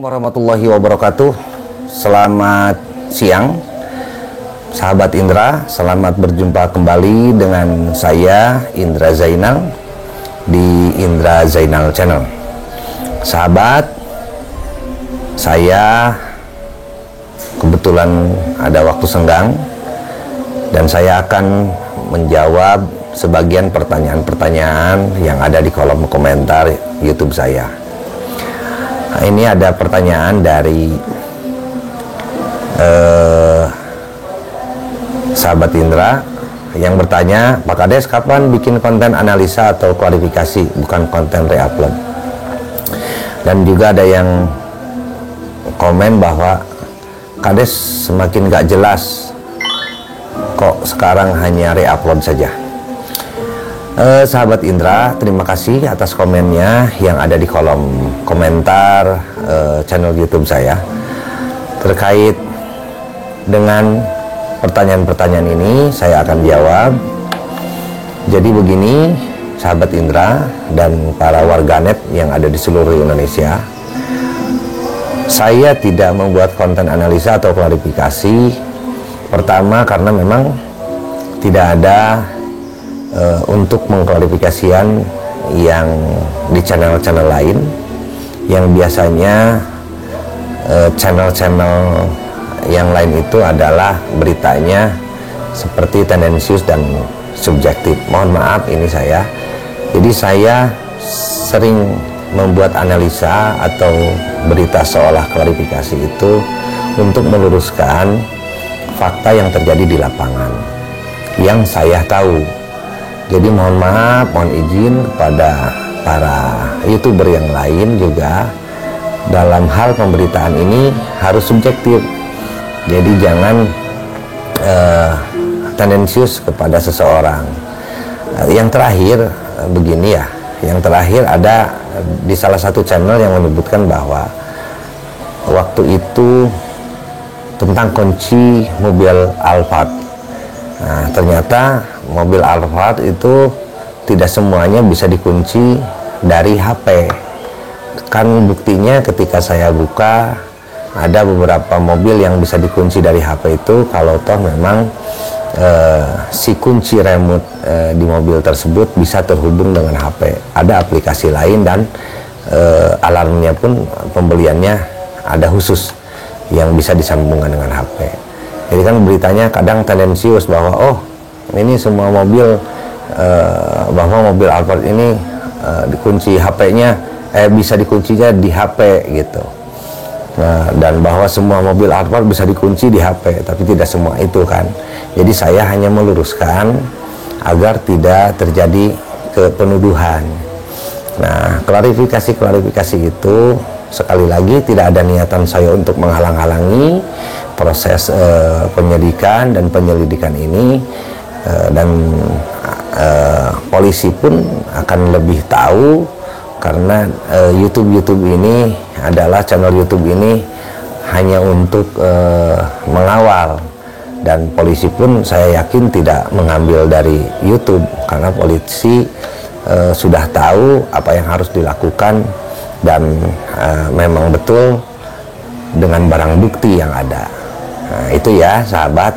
Warahmatullahi wabarakatuh. Selamat siang sahabat Indra, selamat berjumpa kembali dengan saya Indra Zainal di Indra Zainal Channel. Sahabat, saya kebetulan ada waktu senggang dan saya akan menjawab sebagian pertanyaan-pertanyaan yang ada di kolom komentar YouTube saya. Nah, ini ada pertanyaan dari sahabat Indra yang bertanya, Pak Kades kapan bikin konten analisa atau klarifikasi, bukan konten reupload? Dan juga ada yang komen bahwa Kades semakin gak jelas, kok sekarang hanya reupload saja. Sahabat Indra, terima kasih atas komennya yang ada di kolom komentar channel YouTube saya terkait dengan pertanyaan-pertanyaan ini. Saya akan jawab. Jadi begini, sahabat Indra dan para warganet yang ada di seluruh Indonesia, saya tidak membuat konten analisa atau klarifikasi. Pertama, karena memang tidak ada untuk mengklarifikasian yang di channel-channel lain yang biasanya channel-channel yang lain itu adalah beritanya seperti tendensius dan subjektif. Mohon maaf ini saya. Jadi saya sering membuat analisa atau berita seolah klarifikasi itu untuk meluruskan fakta yang terjadi di lapangan yang saya tahu. Jadi mohon maaf, mohon izin kepada para YouTuber yang lain juga dalam hal pemberitaan ini harus subjektif. Jadi jangan tendensius kepada seseorang. Yang terakhir begini ya, yang terakhir ada di salah satu channel yang menyebutkan bahwa waktu itu tentang kunci mobil Alphard. Nah, ternyata mobil Alphard itu tidak semuanya bisa dikunci dari HP. Kan buktinya ketika saya buka, ada beberapa mobil yang bisa dikunci dari HP itu kalau toh memang si kunci remote di mobil tersebut bisa terhubung dengan HP. Ada aplikasi lain dan alarmnya pun pembeliannya ada khusus yang bisa disambungkan dengan HP. Jadi kan beritanya kadang tendensius bahwa oh ini semua mobil bahwa mobil Alphard ini dikunci HP-nya bisa dikuncinya di HP gitu. Nah, dan bahwa semua mobil Alphard bisa dikunci di HP, tapi tidak semua itu kan. Jadi saya hanya meluruskan agar tidak terjadi kepenuduhan. Nah, klarifikasi itu sekali lagi tidak ada niatan saya untuk menghalang-halangi proses penyidikan dan penyelidikan ini, dan polisi pun akan lebih tahu karena YouTube ini adalah channel YouTube ini hanya untuk mengawal, dan polisi pun saya yakin tidak mengambil dari YouTube karena polisi sudah tahu apa yang harus dilakukan dan memang betul dengan barang bukti yang ada. Nah, itu ya sahabat.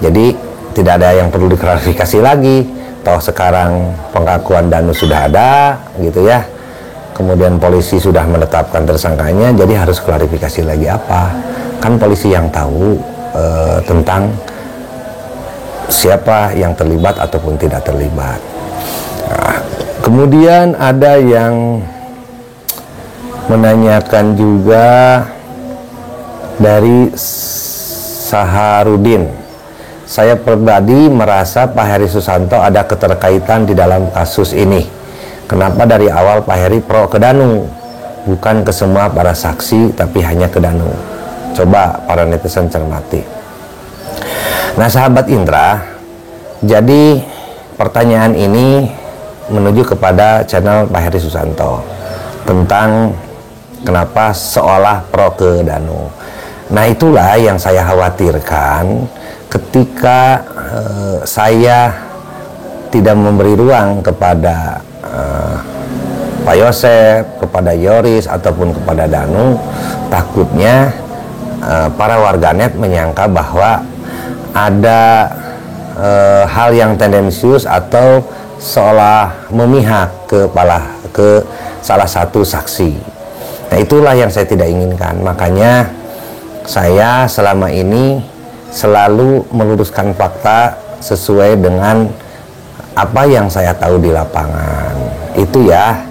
Jadi tidak ada yang perlu diklarifikasi lagi. Toh sekarang pengakuan Danu sudah ada gitu ya. Kemudian polisi sudah menetapkan tersangkanya, jadi harus klarifikasi lagi apa? Kan polisi yang tahu tentang siapa yang terlibat ataupun tidak terlibat. Nah, kemudian ada yang menanyakan juga dari Saharudin. Saya pribadi merasa Pak Heri Susanto ada keterkaitan di dalam kasus ini. Kenapa dari awal Pak Heri pro ke Danu, bukan ke semua para saksi tapi hanya ke Danu? Coba para netizen cermati. Nah sahabat Indra, jadi pertanyaan ini menuju kepada channel Pak Heri Susanto tentang kenapa seolah pro ke Danu. Nah itulah yang saya khawatirkan ketika saya tidak memberi ruang kepada Pak Yosef, kepada Yoris ataupun kepada Danu, takutnya para warganet menyangka bahwa ada hal yang tendensius atau seolah memihak ke salah satu saksi. Nah, itulah yang saya tidak inginkan. Makanya saya selama ini selalu meluruskan fakta sesuai dengan apa yang saya tahu di lapangan. Itu ya.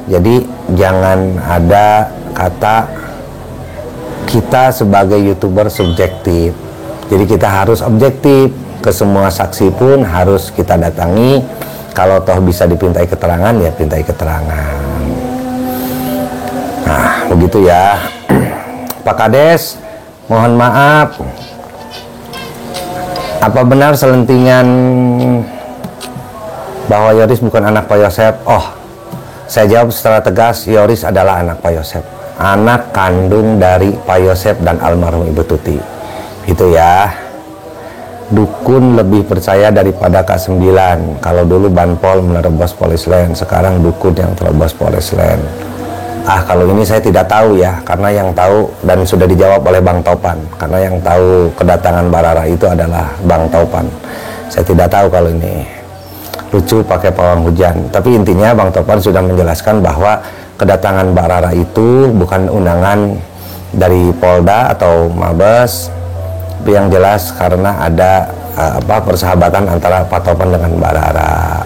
Jadi jangan ada kata kita sebagai YouTuber subjektif. Jadi kita harus objektif. Ke semua saksi pun harus kita datangi. Kalau toh bisa dipintai keterangan, ya pintai keterangan. Nah, begitu ya. Pak Kades, mohon maaf. Apa benar selentingan bahwa Yoris bukan anak Pak Yosef? Oh, saya jawab secara tegas, Yoris adalah anak Pak Yosef. Anak kandung dari Pak Yosef dan almarhum Ibu Tuti. Gitu ya. Dukun lebih percaya daripada K9. Kalau dulu Banpol menerobos Polis Lain, sekarang dukun yang terobos Polis Lain. Kalau ini saya tidak tahu ya, karena yang tahu, dan sudah dijawab oleh Bang Topan, karena yang tahu kedatangan Barara itu adalah Bang Topan. Saya tidak tahu kalau ini lucu pakai pawang hujan, tapi intinya Bang Topan sudah menjelaskan bahwa kedatangan Barara itu bukan undangan dari Polda atau Mabes, yang jelas karena ada persahabatan antara Pak Topan dengan Barara.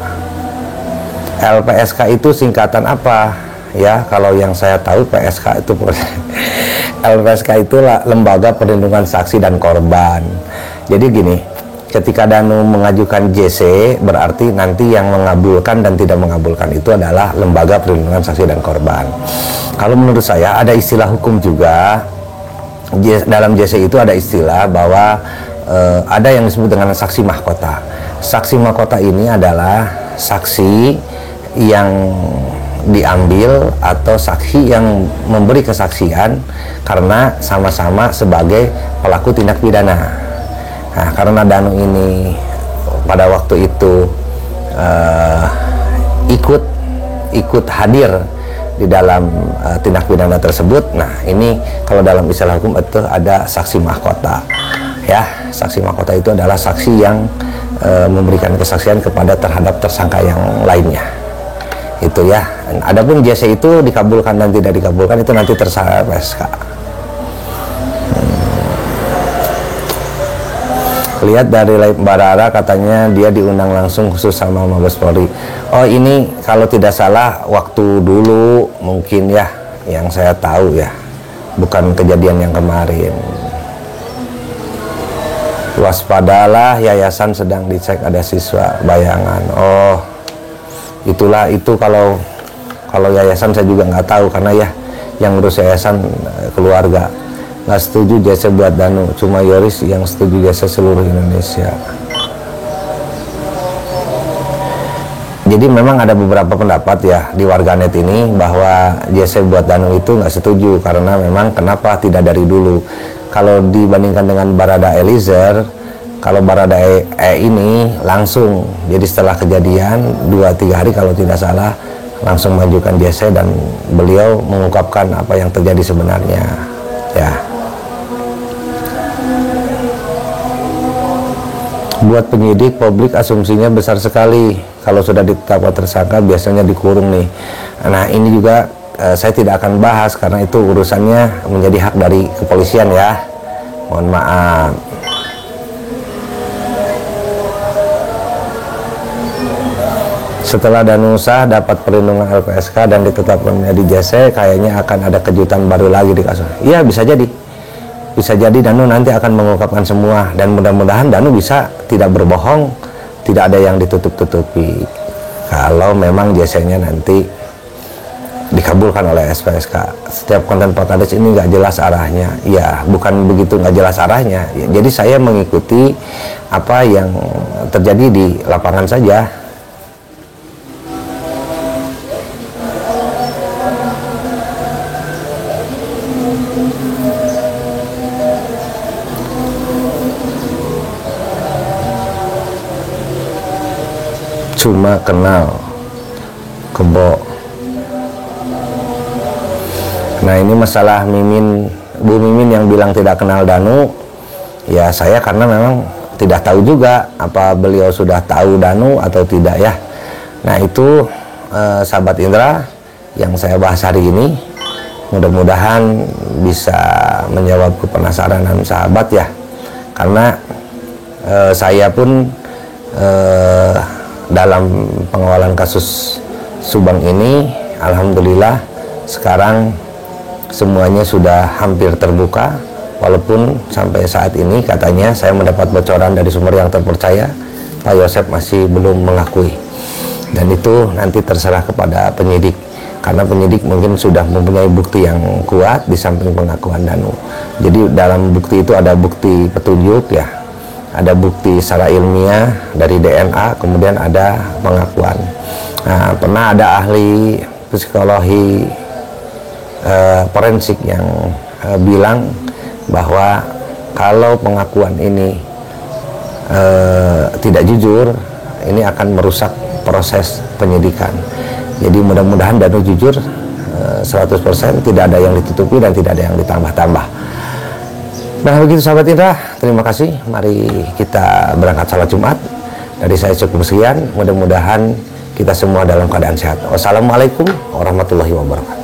LPSK itu singkatan apa? Ya, kalau yang saya tahu PSK itu LPSK itu Lembaga Perlindungan Saksi dan Korban. Jadi gini, ketika Danu mengajukan JC, berarti nanti yang mengabulkan dan tidak mengabulkan itu adalah Lembaga Perlindungan Saksi dan Korban. Kalau menurut saya ada istilah hukum juga. Dalam JC itu ada istilah bahwa ada yang disebut dengan saksi mahkota. Saksi mahkota ini adalah saksi yang diambil atau saksi yang memberi kesaksian karena sama-sama sebagai pelaku tindak pidana. Nah, karena Danu ini pada waktu itu ikut hadir di dalam tindak pidana tersebut. Nah, ini kalau dalam istilah hukum itu ada saksi mahkota. Ya, saksi mahkota itu adalah saksi yang memberikan kesaksian kepada terhadap tersangka yang lainnya. Itu ya. Adapun JC itu dikabulkan dan tidak dikabulkan itu nanti terserah LPSK. Lihat dari Barara katanya dia diundang langsung khusus sama Mabes Polri. Oh, ini kalau tidak salah waktu dulu mungkin ya, yang saya tahu ya, bukan kejadian yang kemarin. Waspadalah, yayasan sedang dicek ada siswa bayangan. Oh, itulah itu kalau yayasan saya juga nggak tahu karena ya yang ngurus yayasan keluarga. Nggak setuju jasa buat Danu, cuma Yoris yang setuju jasa seluruh Indonesia. Jadi memang ada beberapa pendapat ya di warganet ini bahwa jasa buat Danu itu nggak setuju karena memang kenapa tidak dari dulu. Kalau dibandingkan dengan Barada Eliezer, kalau Barada ini langsung, jadi setelah kejadian 2-3 hari kalau tidak salah langsung mengajukan jasa dan beliau mengungkapkan apa yang terjadi sebenarnya ya. Buat penyidik, publik asumsinya besar sekali. Kalau sudah ditetapkan tersangka biasanya dikurung nih. Nah, ini juga saya tidak akan bahas karena itu urusannya menjadi hak dari kepolisian ya. Mohon maaf. Setelah Danusa dapat perlindungan LPSK dan ditetapkan di JC, kayaknya akan ada kejutan baru lagi di kasus. Iya, bisa jadi. Bisa jadi Danu nanti akan mengungkapkan semua dan mudah-mudahan Danu bisa tidak berbohong, tidak ada yang ditutup-tutupi. Kalau memang JC-nya nanti dikabulkan oleh LPSK. Setiap konten Pak Kades ini nggak jelas arahnya. Ya, bukan begitu nggak jelas arahnya. Ya, jadi saya mengikuti apa yang terjadi di lapangan saja. Cuma kenal Kebo Nah, ini masalah Bu Mimin yang bilang tidak kenal Danu, ya saya karena memang tidak tahu juga apa beliau sudah tahu Danu atau tidak ya. Nah, itu sahabat Indra yang saya bahas hari ini. Mudah-mudahan bisa menjawab kepenasaran sahabat ya, karena saya pun dalam pengawalan kasus Subang ini, alhamdulillah sekarang semuanya sudah hampir terbuka, walaupun sampai saat ini katanya saya mendapat bocoran dari sumber yang terpercaya, Pak Yosep masih belum mengakui, dan itu nanti terserah kepada penyidik, karena penyidik mungkin sudah mempunyai bukti yang kuat di samping pengakuan Danu. Jadi dalam bukti itu ada bukti petunjuk ya, ada bukti secara ilmiah dari DNA, kemudian ada pengakuan. Nah, pernah ada ahli psikologi forensik yang bilang bahwa kalau pengakuan ini tidak jujur, ini akan merusak proses penyidikan. Jadi mudah-mudahan Danu jujur 100%, tidak ada yang ditutupi dan tidak ada yang ditambah-tambah. Nah, begitu sahabat Indra, terima kasih. Mari kita berangkat salat Jumat. Dari saya cukup sekian, mudah-mudahan kita semua dalam keadaan sehat. Wassalamualaikum warahmatullahi wabarakatuh.